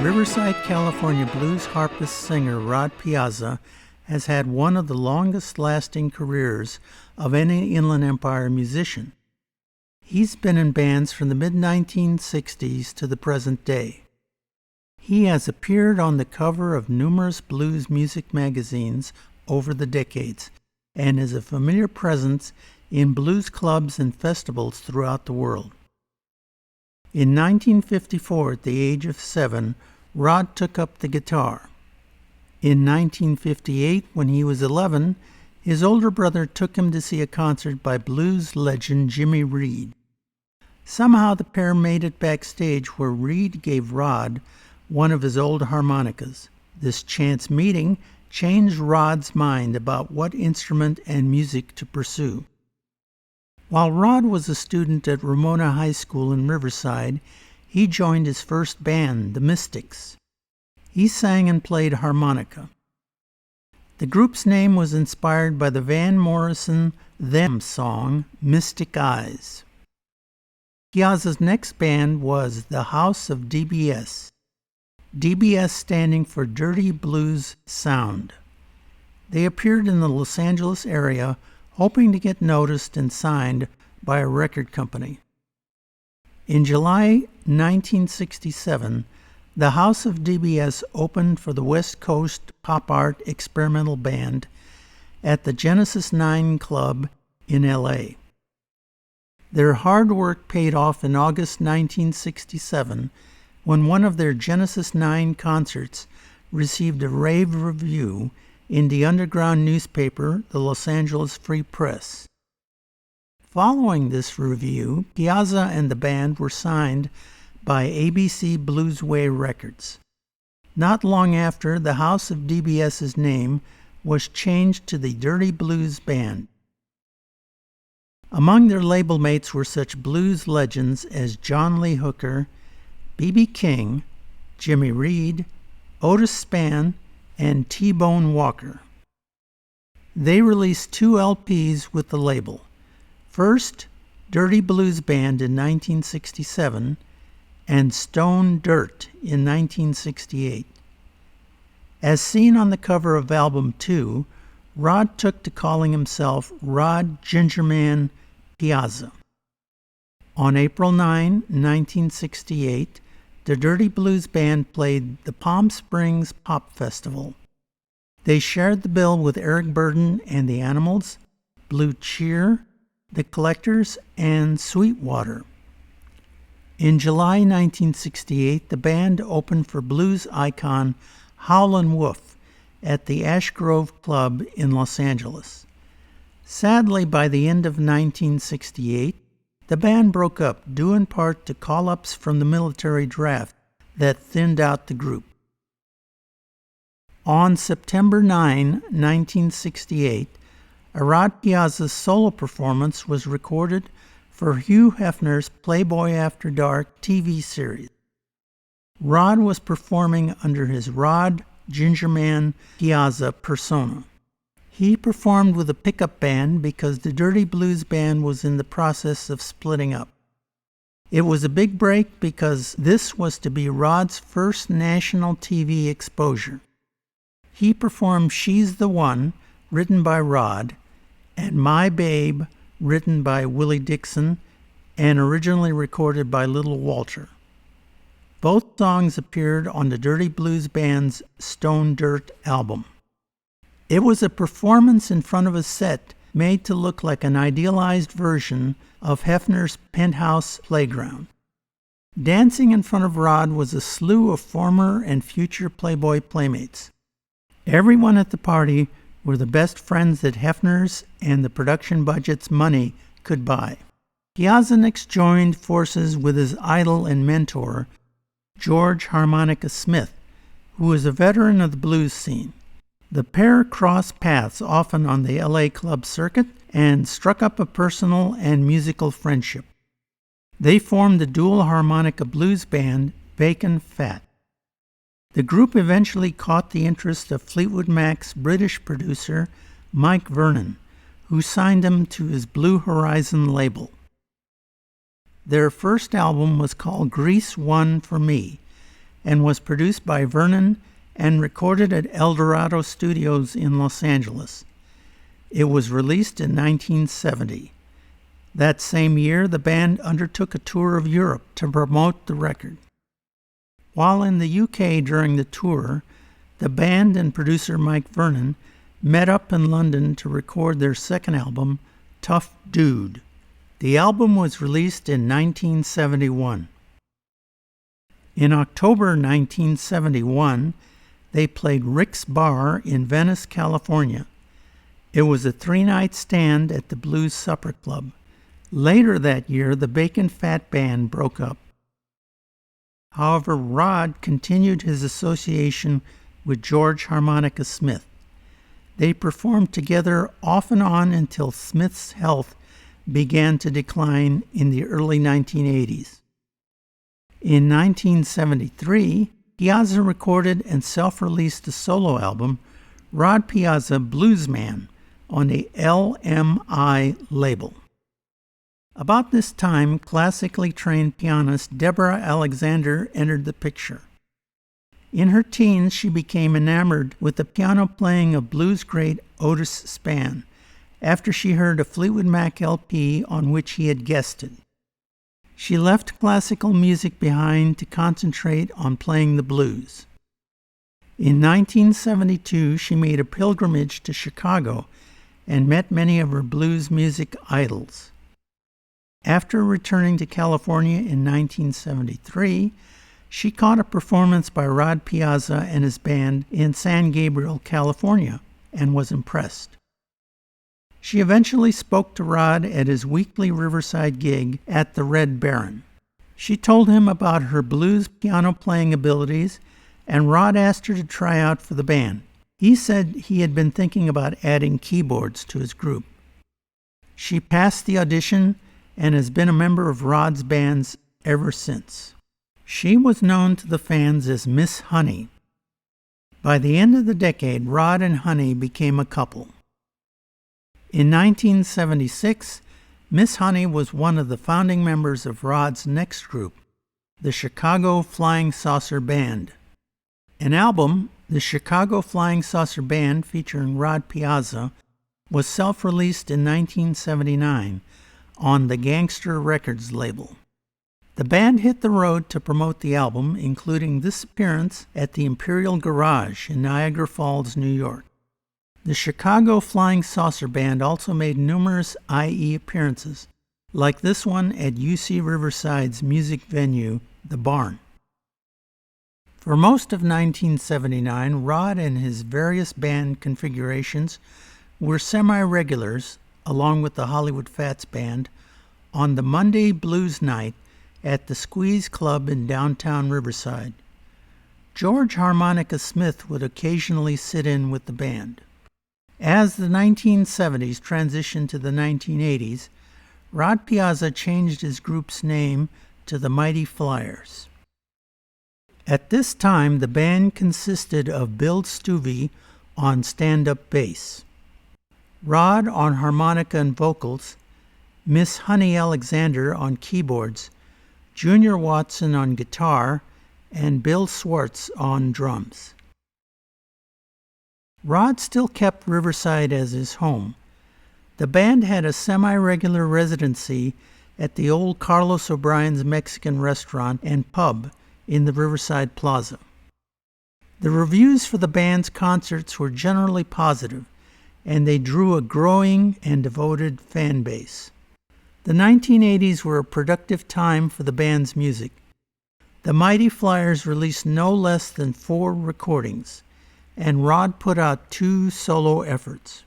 Riverside, California blues harpist singer Rod Piazza has had one of the longest-lasting careers of any Inland Empire musician. He's been in bands from the mid-1960s to the present day. He has appeared on the cover of numerous blues music magazines over the decades and is a familiar presence in blues clubs and festivals throughout the world. In 1954, at the age of 7, Rod took up the guitar. In 1958, when he was 11, his older brother took him to see a concert by blues legend Jimmy Reed. Somehow the pair made it backstage where Reed gave Rod one of his old harmonicas. This chance meeting changed Rod's mind about what instrument and music to pursue. While Rod was a student at Ramona High School in Riverside, he joined his first band, the Mystics. He sang and played harmonica. The group's name was inspired by the Van Morrison Them song, Mystic Eyes. Piazza's next band was the House of DBS, DBS standing for Dirty Blues Sound. They appeared in the Los Angeles area, hoping to get noticed and signed by a record company. In July 1967, the House of DBS opened for the West Coast pop art experimental band at the Genesis 9 Club in L.A. Their hard work paid off in August 1967 when one of their Genesis 9 concerts received a rave review in the underground newspaper, the Los Angeles Free Press. Following this review, Piazza and the band were signed by ABC Bluesway Records. Not long after, the House of DBS's name was changed to the Dirty Blues Band. Among their label mates were such blues legends as John Lee Hooker, B.B. King, Jimmy Reed, Otis Spann, and T-Bone Walker. They released 2 LPs with the label. First, Dirty Blues Band in 1967, and Stone Dirt in 1968. As seen on the cover of Album 2, Rod took to calling himself Rod Gingerman Piazza. On April 9, 1968, the Dirty Blues Band played the Palm Springs Pop Festival. They shared the bill with Eric Burdon and the Animals, Blue Cheer, the Collectors, and Sweetwater. In July 1968, the band opened for blues icon Howlin' Wolf at the Ash Grove Club in Los Angeles. Sadly, by the end of 1968, the band broke up, due in part to call-ups from the military draft that thinned out the group. On September 9, 1968, a Rod Piazza solo performance was recorded for Hugh Hefner's Playboy After Dark TV series. Rod was performing under his Rod Gingerman Piazza persona. He performed with a pickup band because the Dirty Blues Band was in the process of splitting up. It was a big break because this was to be Rod's first national TV exposure. He performed She's the One, written by Rod, and My Babe, written by Willie Dixon, and originally recorded by Little Walter. Both songs appeared on the Dirty Blues Band's Stone Dirt album. It was a performance in front of a set made to look like an idealized version of Hefner's penthouse playground. Dancing in front of Rod was a slew of former and future Playboy playmates. Everyone at the party were the best friends that Hefner's and the production budget's money could buy. Piazza next joined forces with his idol and mentor, George Harmonica Smith, who was a veteran of the blues scene. The pair crossed paths often on the LA club circuit and struck up a personal and musical friendship. They formed the dual harmonica blues band Bacon Fat. The group eventually caught the interest of Fleetwood Mac's British producer Mike Vernon, who signed him to his Blue Horizon label. Their first album was called Grease One for Me and was produced by Vernon and recorded at Eldorado Studios in Los Angeles. It was released in 1970. That same year, the band undertook a tour of Europe to promote the record. While in the UK during the tour, the band and producer Mike Vernon met up in London to record their second album, Tough Dude. The album was released in 1971. In October 1971, they played Rick's Bar in Venice, California. It was a 3-night stand at the Blues Supper Club. Later that year, the Bacon Fat Band broke up. However, Rod continued his association with George Harmonica Smith. They performed together off and on until Smith's health began to decline in the early 1980s. In 1973, Piazza recorded and self-released a solo album, Rod Piazza Bluesman, on the LMI label. About this time, classically trained pianist Deborah Alexander entered the picture. In her teens, she became enamored with the piano playing of blues great Otis Spann after she heard a Fleetwood Mac LP on which he had guested. She left classical music behind to concentrate on playing the blues. In 1972, she made a pilgrimage to Chicago and met many of her blues music idols. After returning to California in 1973, she caught a performance by Rod Piazza and his band in San Gabriel, California, and was impressed. She eventually spoke to Rod at his weekly Riverside gig at the Red Baron. She told him about her blues piano playing abilities, and Rod asked her to try out for the band. He said he had been thinking about adding keyboards to his group. She passed the audition and has been a member of Rod's bands ever since. She was known to the fans as Miss Honey. By the end of the decade, Rod and Honey became a couple. In 1976, Miss Honey was one of the founding members of Rod's next group, the Chicago Flying Saucer Band. An album, the Chicago Flying Saucer Band, featuring Rod Piazza, was self-released in 1979 on the Gangster Records label. The band hit the road to promote the album, including this appearance at the Imperial Garage in Niagara Falls, New York. The Chicago Flying Saucer Band also made numerous IE appearances, like this one at UC Riverside's music venue, The Barn. For most of 1979, Rod and his various band configurations were semi-regulars, along with the Hollywood Fats Band, on the Monday Blues Night at the Squeeze Club in downtown Riverside. George Harmonica Smith would occasionally sit in with the band. As the 1970s transitioned to the 1980s, Rod Piazza changed his group's name to the Mighty Flyers. At this time, the band consisted of Bill Stuvey on stand-up bass, Rod on harmonica and vocals, Miss Honey Alexander on keyboards, Junior Watson on guitar, and Bill Swartz on drums. Rod still kept Riverside as his home. The band had a semi-regular residency at the old Carlos O'Brien's Mexican restaurant and pub in the Riverside Plaza. The reviews for the band's concerts were generally positive, and they drew a growing and devoted fan base. The 1980s were a productive time for the band's music. The Mighty Flyers released no less than 4 recordings, and Rod put out 2 solo efforts.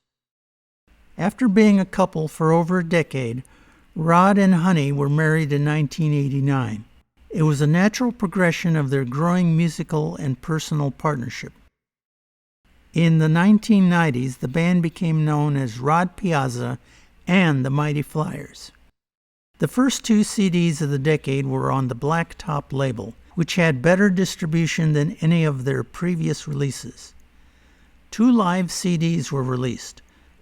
After being a couple for over a decade, Rod and Honey were married in 1989. It was a natural progression of their growing musical and personal partnership. In the 1990s, the band became known as Rod Piazza and the Mighty Flyers. The first 2 CDs of the decade were on the Black Top label, which had better distribution than any of their previous releases. 2 live CDs were released,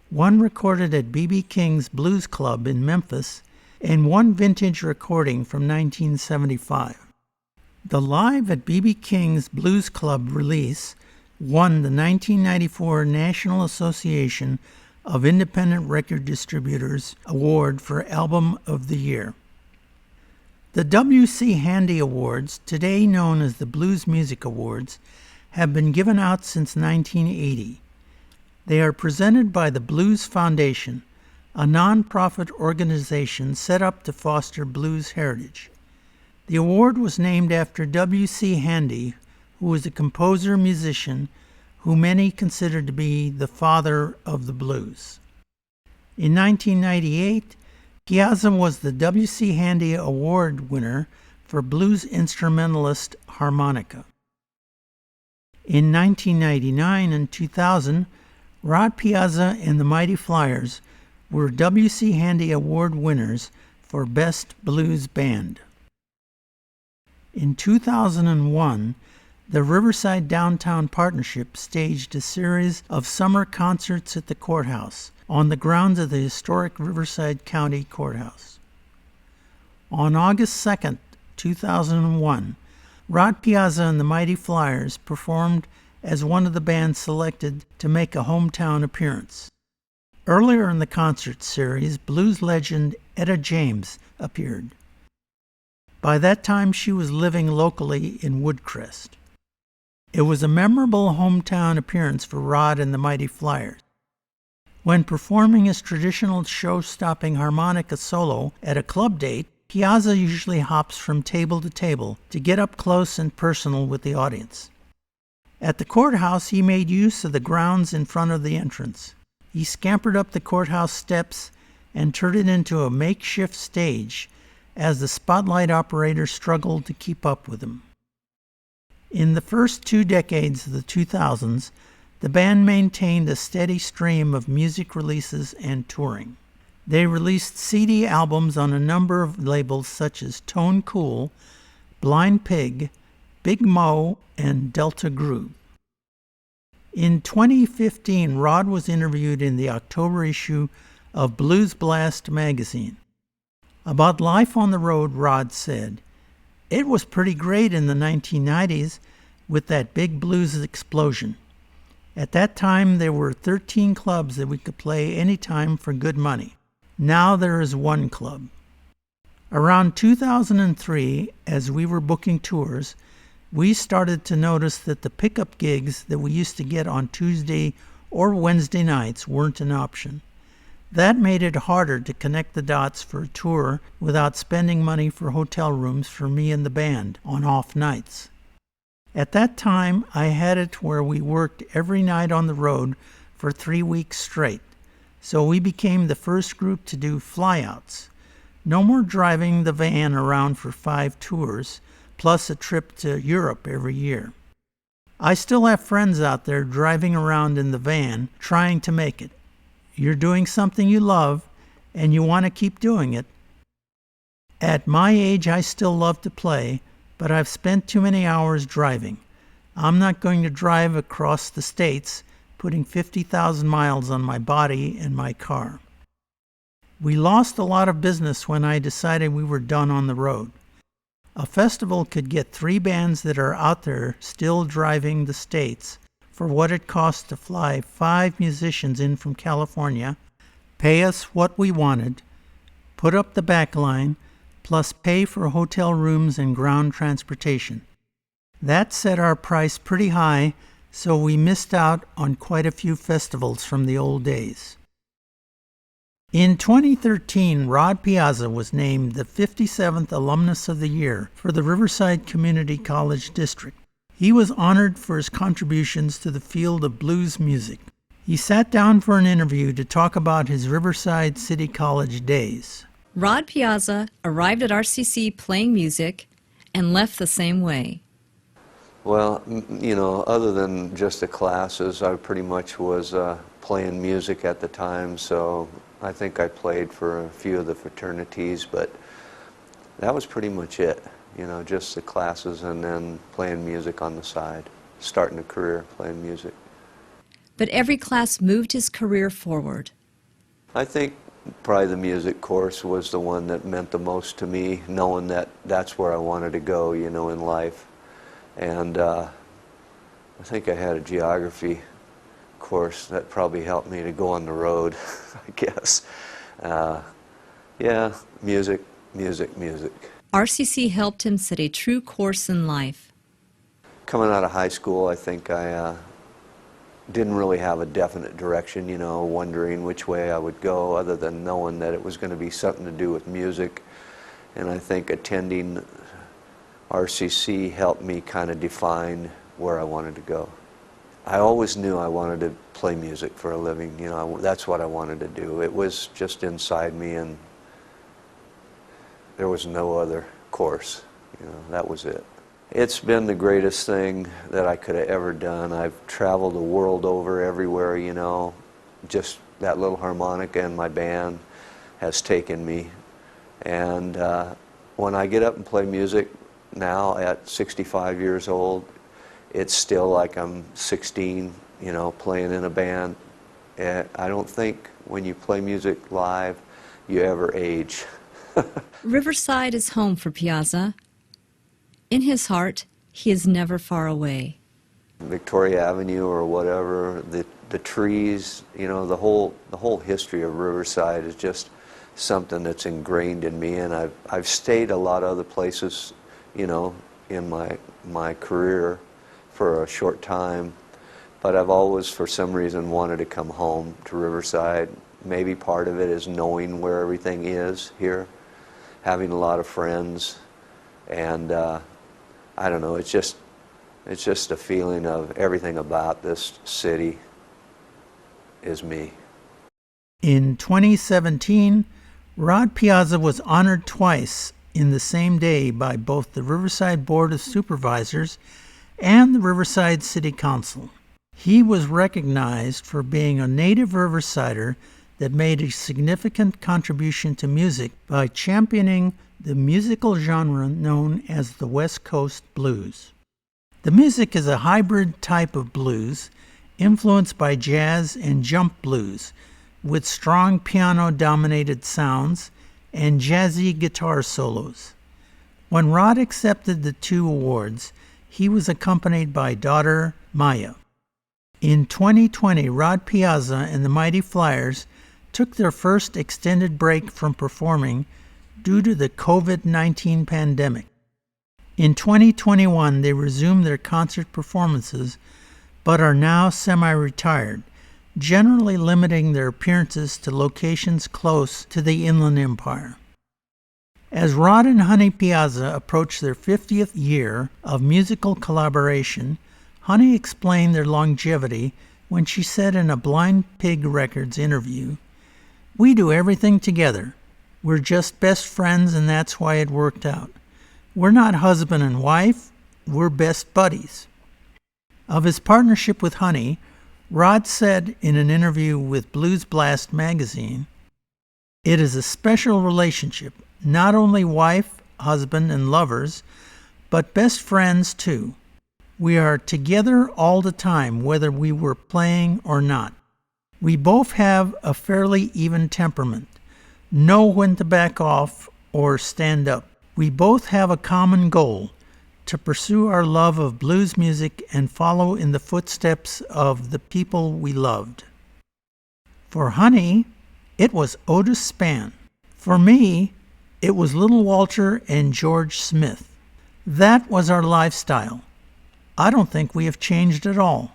one recorded at B.B. King's Blues Club in Memphis, and one vintage recording from 1975. The Live at B.B. King's Blues Club release won the 1994 National Association of Independent Record Distributors Award for Album of the Year. The W.C. Handy Awards, today known as the Blues Music Awards, have been given out since 1980. They are presented by the Blues Foundation, a non-profit organization set up to foster blues heritage. The award was named after W.C. Handy, who was a composer-musician who many consider to be the father of the blues. In 1998, Piazza was the W.C. Handy Award winner for Blues Instrumentalist Harmonica. In 1999 and 2000, Rod Piazza and the Mighty Flyers were W.C. Handy Award winners for Best Blues Band. In 2001, the Riverside Downtown Partnership staged a series of summer concerts at the courthouse on the grounds of the historic Riverside County Courthouse. On August 2, 2001, Rod Piazza and the Mighty Flyers performed as one of the bands selected to make a hometown appearance. Earlier in the concert series, blues legend Etta James appeared. By that time, she was living locally in Woodcrest. It was a memorable hometown appearance for Rod and the Mighty Flyers. When performing his traditional show-stopping harmonica solo at a club date, Piazza usually hops from table to table to get up close and personal with the audience. At the courthouse, he made use of the grounds in front of the entrance. He scampered up the courthouse steps and turned it into a makeshift stage as the spotlight operator struggled to keep up with him. In the first 2 decades of the 2000s, the band maintained a steady stream of music releases and touring. They released CD albums on a number of labels such as Tone Cool, Blind Pig, Big Mo, and Delta Groove. In 2015, Rod was interviewed in the October issue of Blues Blast magazine. About life on the road, Rod said, "It was pretty great in the 1990s with that big blues explosion. At that time, there were 13 clubs that we could play anytime for good money. Now there is one club." Around 2003, as we were booking tours, we started to notice that the pickup gigs that we used to get on Tuesday or Wednesday nights weren't an option. That made it harder to connect the dots for a tour without spending money for hotel rooms for me and the band on off nights. At that time, I had it where we worked every night on the road for 3 weeks straight, so we became the first group to do flyouts. No more driving the van around for 5 tours, plus a trip to Europe every year. I still have friends out there driving around in the van trying to make it. You're doing something you love, and you want to keep doing it. At my age, I still love to play, but I've spent too many hours driving. I'm not going to drive across the states, putting 50,000 miles on my body and my car. We lost a lot of business when I decided we were done on the road. A festival could get 3 bands that are out there still driving the states for what it costs to fly 5 musicians in from California, pay us what we wanted, put up the back line, plus pay for hotel rooms and ground transportation. That set our price pretty high, so we missed out on quite a few festivals from the old days. In 2013, Rod Piazza was named the 57th Alumnus of the Year for the Riverside Community College District. He was honored for his contributions to the field of blues music. He sat down for an interview to talk about his Riverside City College days. Rod Piazza arrived at RCC playing music and left the same way. Well, other than just the classes, I pretty much was playing music at the time, so I think I played for a few of the fraternities, but that was pretty much it. Just the classes and then playing music on the side, starting a career playing music. But every class moved his career forward. I think probably the music course was the one that meant the most to me, knowing that that's where I wanted to go, you know, in life. And I think I had a geography course that probably helped me to go on the road, I guess. Yeah, music. RCC helped him set a true course in life. Coming out of high school, I think I didn't really have a definite direction, you know, wondering which way I would go, other than knowing that it was going to be something to do with music. And I think attending RCC helped me kind of define where I wanted to go. I always knew I wanted to play music for a living, you know, that's what I wanted to do. It was just inside me, and there was no other course, you know, that was it. It's been the greatest thing that I could have ever done. I've traveled the world over, everywhere, you know. Just that little harmonica and my band has taken me. And when I get up and play music now at 65 years old, it's still like I'm 16, you know, playing in a band. And I don't think when you play music live, you ever age. Riverside is home for Piazza. In his heart, he is never far away. Victoria Avenue or whatever, the trees, you know, the whole history of Riverside is just something that's ingrained in me. And I've stayed a lot of other places, you know, in my career for a short time, but I've always, for some reason, wanted to come home to Riverside. Maybe part of it is knowing where everything is here, having a lot of friends, and I don't know, it's just a feeling of everything about this city is me. In 2017, Rod Piazza was honored twice in the same day by both the Riverside Board of Supervisors and the Riverside City Council. He was recognized for being a native Riversider that made a significant contribution to music by championing the musical genre known as the West Coast Blues. The music is a hybrid type of blues influenced by jazz and jump blues, with strong piano-dominated sounds and jazzy guitar solos. When Rod accepted the 2 awards, he was accompanied by daughter Maya. In 2020, Rod Piazza and the Mighty Flyers took their first extended break from performing due to the COVID-19 pandemic. In 2021, they resumed their concert performances, but are now semi-retired, generally limiting their appearances to locations close to the Inland Empire. As Rod and Honey Piazza approach their 50th year of musical collaboration, Honey explained their longevity when she said in a Blind Pig Records interview, "We do everything together. We're just best friends, and that's why it worked out. We're not husband and wife, we're best buddies." Of his partnership with Honey, Rod said in an interview with Blues Blast magazine, "It is a special relationship, not only wife, husband, and lovers, but best friends too. We are together all the time, whether we were playing or not. We both have a fairly even temperament, know when to back off or stand up. We both have a common goal, to pursue our love of blues music and follow in the footsteps of the people we loved." For Honey, it was Otis Spann. For me, it was Little Walter and George Smith. That was our lifestyle. I don't think we have changed at all.